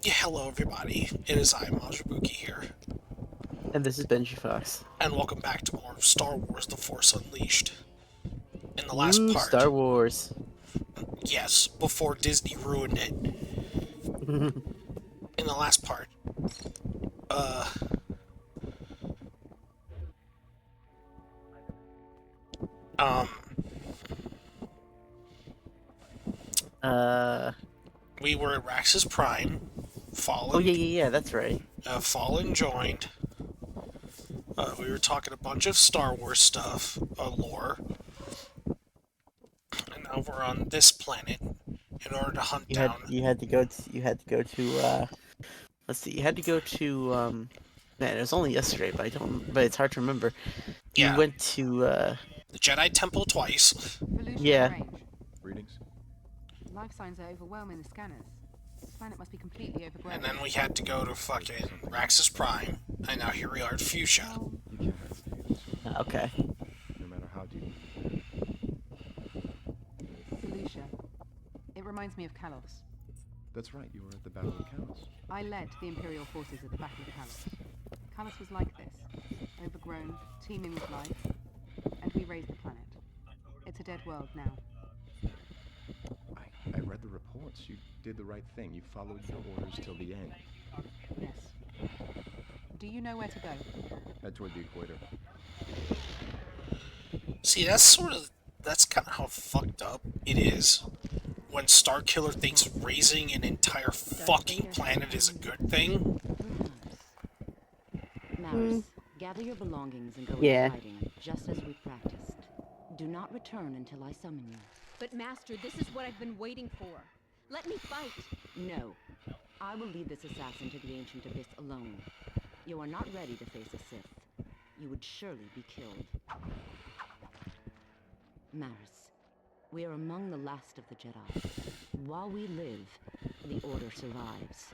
Yeah, hello everybody. It is I, Majibuki here, And this is Benji Fox. and welcome back to more Star Wars: The Force Unleashed. In the last Ooh, part, Star Wars. yes, before Disney ruined it. In the last part, uh, um, uh, we were at Raxus Prime, oh Fallen, yeah, that's right. Fallen joined. We were talking a bunch of Star Wars stuff, lore, and now we're on this planet in order to hunt You had down. you had to go to you had to go to let's see, you had to go to man, it was only yesterday, but it's hard to remember. You Yeah, went to the Jedi Temple twice, Volusia yeah, Range. Greetings. Life signs are overwhelming the scanners. This planet must be completely overgrown. and then we had to go to fucking Raxus Prime, and now here we are at Fuchsia. Well, You cannot stay in this room, okay. no matter how deep. Volusia. It reminds me of Kalos. That's right, you were at the Battle of Kalos. I led the Imperial forces at the Battle of Kalos. Kalos was like this. Overgrown, teeming with life. And we raised the planet. It's a dead world now. I read the reports. You did the right thing. You followed your orders till the end. Yes. Do you know where to go? Head toward the equator. See, that's kind of how fucked up it is when Starkiller thinks raising an entire fucking planet is a good thing. Maris, gather your belongings and go Yeah. into hiding, just as we practiced. Do not return until I summon you. But Master, this is what I've been waiting for. Let me fight. No. I will lead this assassin to the Ancient Abyss alone. You are not ready to face a Sith. You would surely be killed. Maris, we are among the last of the Jedi. While we live, the Order survives.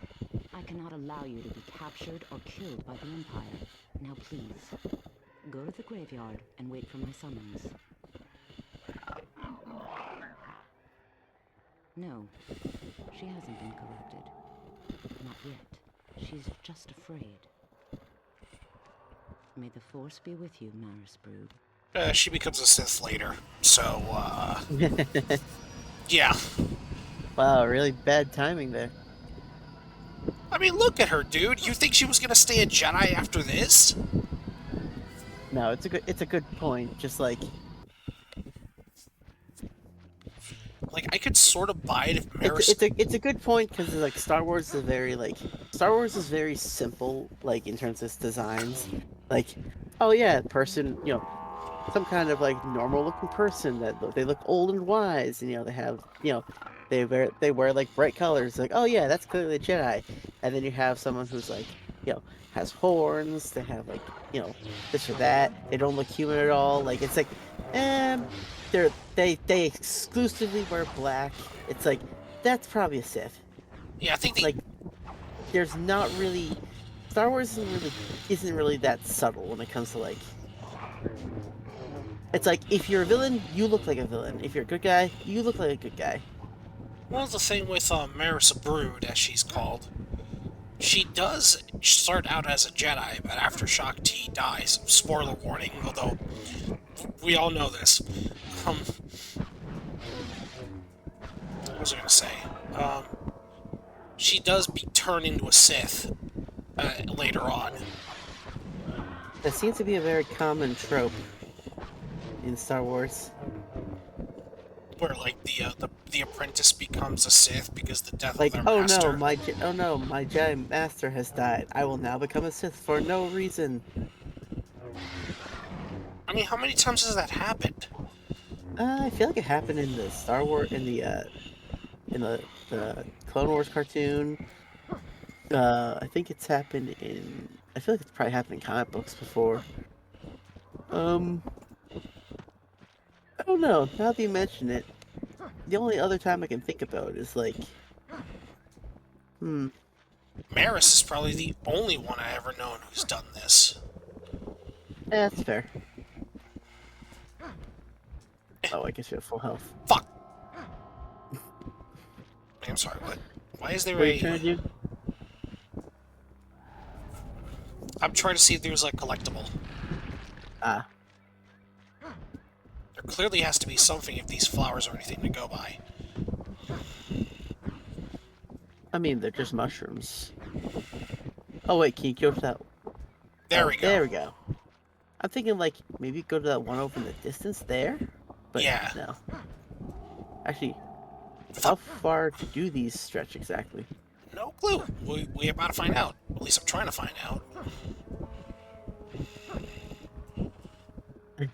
I cannot allow you to be captured or killed by the Empire. Now please, go to the graveyard and wait for my summons. No, she hasn't been corrupted. Not yet. She's just afraid. May the Force be with you, Maris Brood. She becomes a Sith later, so yeah. Wow, really bad timing there. I mean, look at her, dude. You think she was gonna stay a Jedi after this? No, it's a good point. Just like Like, I could sort of buy it if Maris. it's a good point because like Star Wars is very simple like in terms of its designs. Like, oh yeah, person, some kind of like normal looking person they look old and wise, and they have they wear like bright colors. Like, oh yeah, that's clearly a Jedi. And then you have someone who's like has horns. They have like this or that. They don't look human at all. Like it's like, um, they exclusively wear black. It's like that's probably a Sith. Yeah, I think they. Like there's not really Star Wars isn't really that subtle when it comes to like. It's like if you're a villain, you look like a villain. If you're a good guy, you look like a good guy. Well, it's the same with Maris Brood, as she's called. She does start out as a Jedi, but after Shak T dies, spoiler warning, although we all know this. What was I gonna say? She does be turned into a Sith later on. That seems to be a very common trope in Star Wars. Where like the apprentice becomes a Sith because the death Like, of their master. oh no, my Jedi Master has died. I will now become a Sith for no reason. I mean, how many times has that happened? I feel like it happened in the Star Wars in the Clone Wars cartoon. I think it's happened in. I feel like it's probably happened in comic books before. I don't know. Now that you mention it, the only other time I can think about it is like, Maris is probably the only one I ever known who's done this. that's fair. Oh, I guess you have full health. Fuck. I'm sorry, what? Why is there What are you a... trying to do? I'm trying to see if there's a collectible. Ah, There clearly has to be something if these flowers are anything to go by. I mean, they're just mushrooms. Oh wait, can you go to that? There Oh, we go. there we go. I'm thinking like maybe go to that one over in the distance there, but Yeah. no. Actually, how far do these stretch exactly? No clue. We're about to find out. At least I'm trying to find out. Hmm.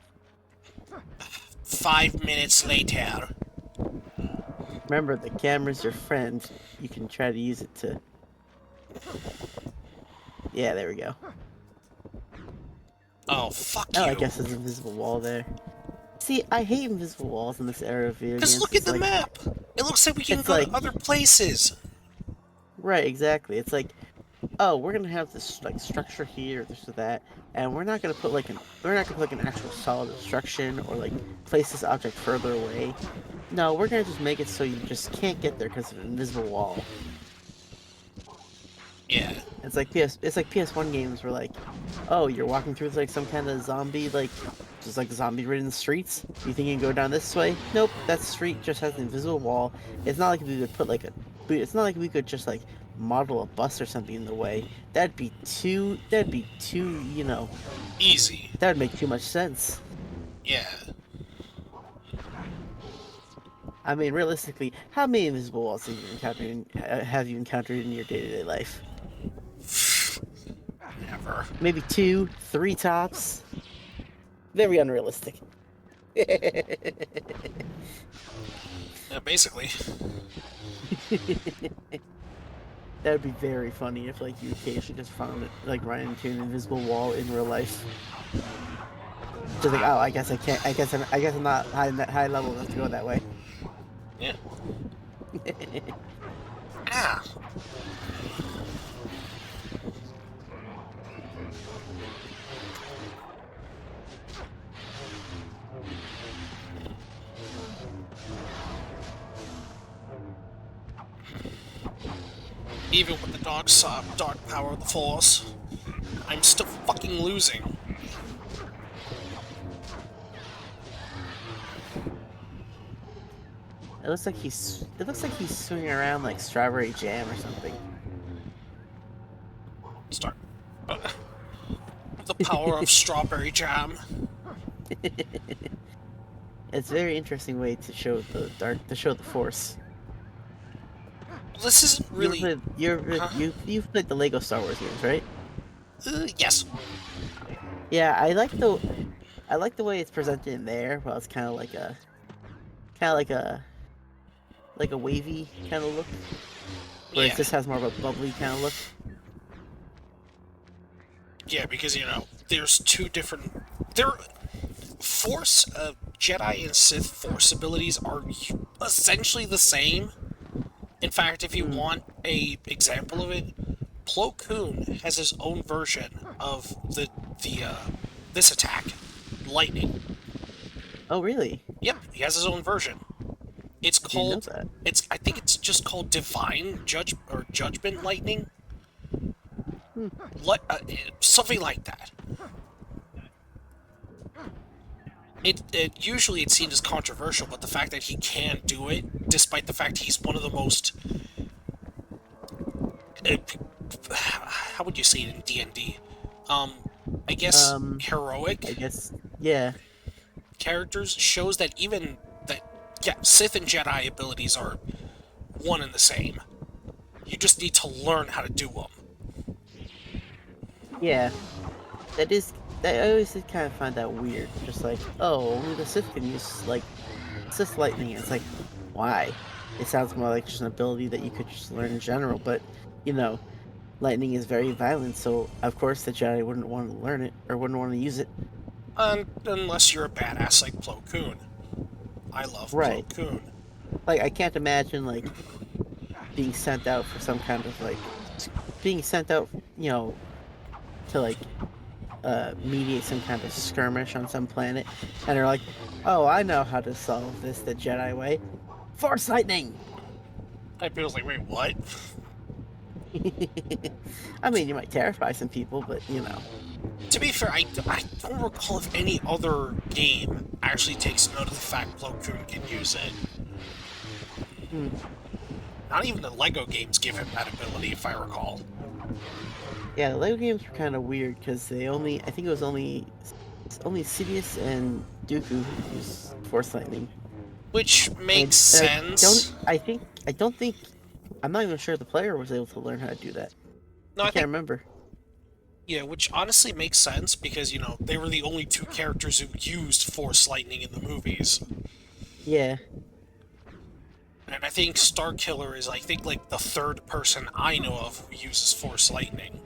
5 minutes later. Remember, the camera's your friend. You can try to use it to. Yeah, there we go. Oh, fuck Oh, you. I guess there's an invisible wall there. See, I hate invisible walls in this era of video Because games. look at It's the like, map. It looks like we can it's go like- to other places. right, exactly. It's like, oh, we're gonna have this like structure here, this or that, and we're not gonna put like an actual solid obstruction or like place this object further away. No, we're gonna just make it so you just can't get there because of an invisible wall. Yeah. It's like PS1 games where like, oh, you're walking through like some kind of zombie like, just like zombie-ridden streets. You think you can go down this way? Nope, that street just has an invisible wall. It's not like we could put like a, it's not like we could just like model a bus or something in the way. That'd be too, you know, Easy. that would make too much sense. Yeah. I mean, realistically, how many invisible walls have you encountered in your day-to-day life? Never. Maybe 2, 3 tops. Very unrealistic. Yeah, basically. That would be very funny if, like, you occasionally just found it, like, running into an invisible wall in real life. Just like, oh, I guess I can't. I guess I'm not high level enough to go that way. Yeah. Ah. Even with the dark power of the Force, I'm still fucking losing. It looks like he's swinging around like strawberry jam or something. Start. The power of strawberry jam. It's a very interesting way to show the Force. This isn't really. You've played the Lego Star Wars games, right? Yes. Yeah, I like the way it's presented in there. Well, it's kind of like a wavy kind of look, whereas Yeah. this has more of a bubbly kind of look. Yeah, because there's two different. Force, Jedi and Sith Force abilities are essentially the same. In fact, if you want a example of it, Plo Koon has his own version of this attack, lightning. Oh, really? Yep, he has his own version. It's I didn't know called. that. I think it's just called Divine Judgment Lightning. Something like that. Usually it's seen as controversial, but the fact that he can do it, despite the fact he's one of the most, how would you say it in D&D? I guess heroic. I guess, yeah. Characters, shows that Sith and Jedi abilities are one and the same. You just need to learn how to do them. Yeah, I always did kind of find that weird. Just like, oh, only the Sith can use like Sith lightning. It's like, why? It sounds more like just an ability that you could just learn in general. But lightning is very violent, so of course the Jedi wouldn't want to learn it or wouldn't want to use it. Unless you're a badass like Plo Koon. I love Right. Plo Koon. Like, I can't imagine like being sent out for some kind of like to like mediate some kind of skirmish on some planet, and they're like, oh, I know how to solve this the Jedi way. Force lightning! Type feels like, wait, what? I mean, you might terrify some people, but you know. To be fair, I don't recall if any other game actually takes note of the fact Plo Koon can use it. Hmm. Not even the Lego games give him that ability, if I recall. Yeah, the Lego games were kind of weird because I think it was only Sidious and Dooku who use Force Lightning. Which makes And sense. I don't think, I'm not even sure the player was able to learn how to do that. No, I I can't think, remember. yeah, which honestly makes sense because, they were the only two characters who used Force Lightning in the movies. Yeah. And I think Starkiller is, I think, like, the third person I know of who uses Force Lightning.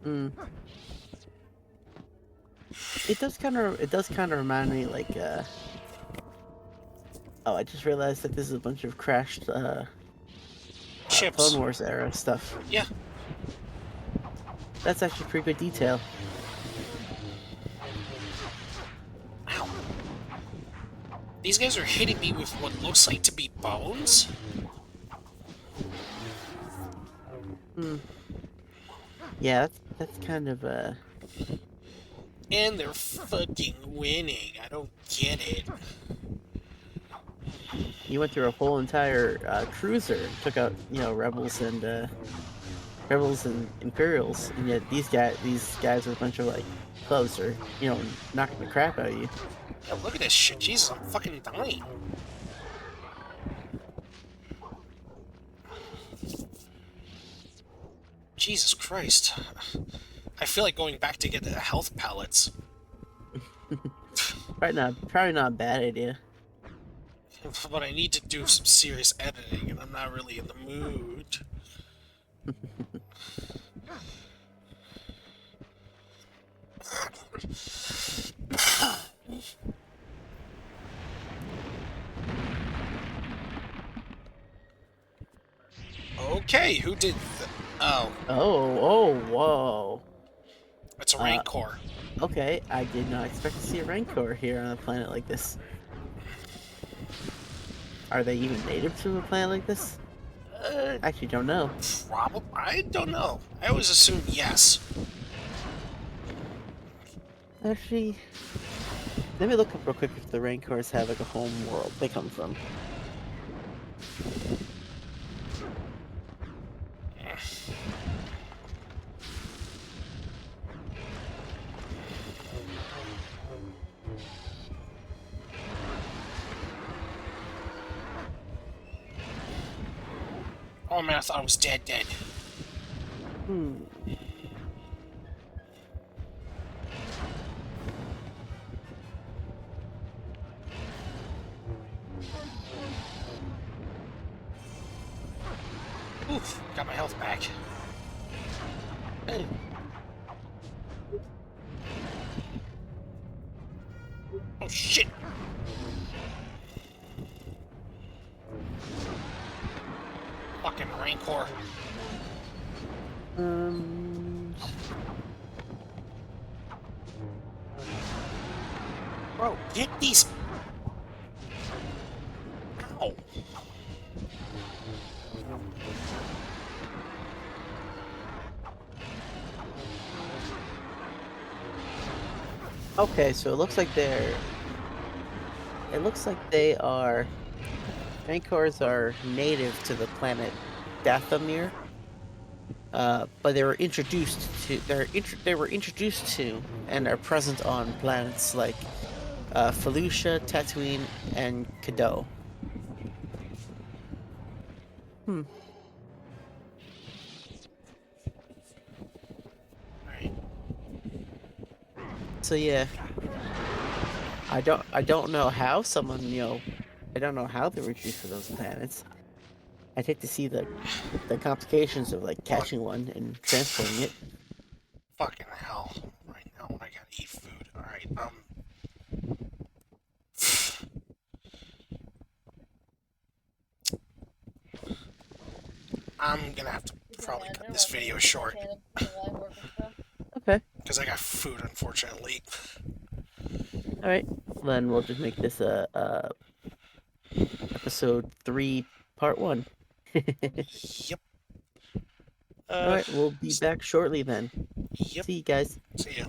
Mm. It does kind of remind me like oh, I just realized that this is a bunch of crashed Clone Ships. Wars era stuff. Yeah. That's actually pretty good detail. Ow. These guys are hitting me with what looks like to be bones? Hmm. Yeah, that's kind of And they're fucking winning. I don't get it. you went through a whole entire cruiser and took out, rebels and Imperials, and yet these guys are a bunch of like clubs or knocking the crap out of you. Yeah, look at this shit. Jesus, I'm fucking dying. Jesus Christ. I feel like going back to get the health pallets. Probably not a bad idea. But I need to do some serious editing, and I'm not really in the mood. Okay, who did Oh, Whoa. it's a Uh, Rancor. okay, I did not expect to see a Rancor here on a planet like this. Are they even native to a planet like this? Uh, I actually don't know. probably. I don't know. I always assume yes. Actually, let me look up real quick if the Rancors have like a home world they come from. Oh man, I thought I was dead. Hmm. Oof, got my health back. Hey. Oh shit! Fucking Rancor. Um. Bro, get these. Ow. Okay, so it looks like they are. Rancors are native to the planet Dathomir. But they were introduced to and are present on planets like Felucia, Tatooine, and Cadeau. Hmm. Alright. So yeah, I don't know how someone I don't know how they were introduced to those planets. I'd hate to see the complications of like catching one and transporting it. Fucking hell. Right now, I gotta eat food. Alright, I'm gonna have to probably cut this video short. Okay. Because I got food, unfortunately. All right. Then we'll just make this a episode 3, part 1. Yep. All right, we'll be back shortly then. Yep. See you guys. See ya.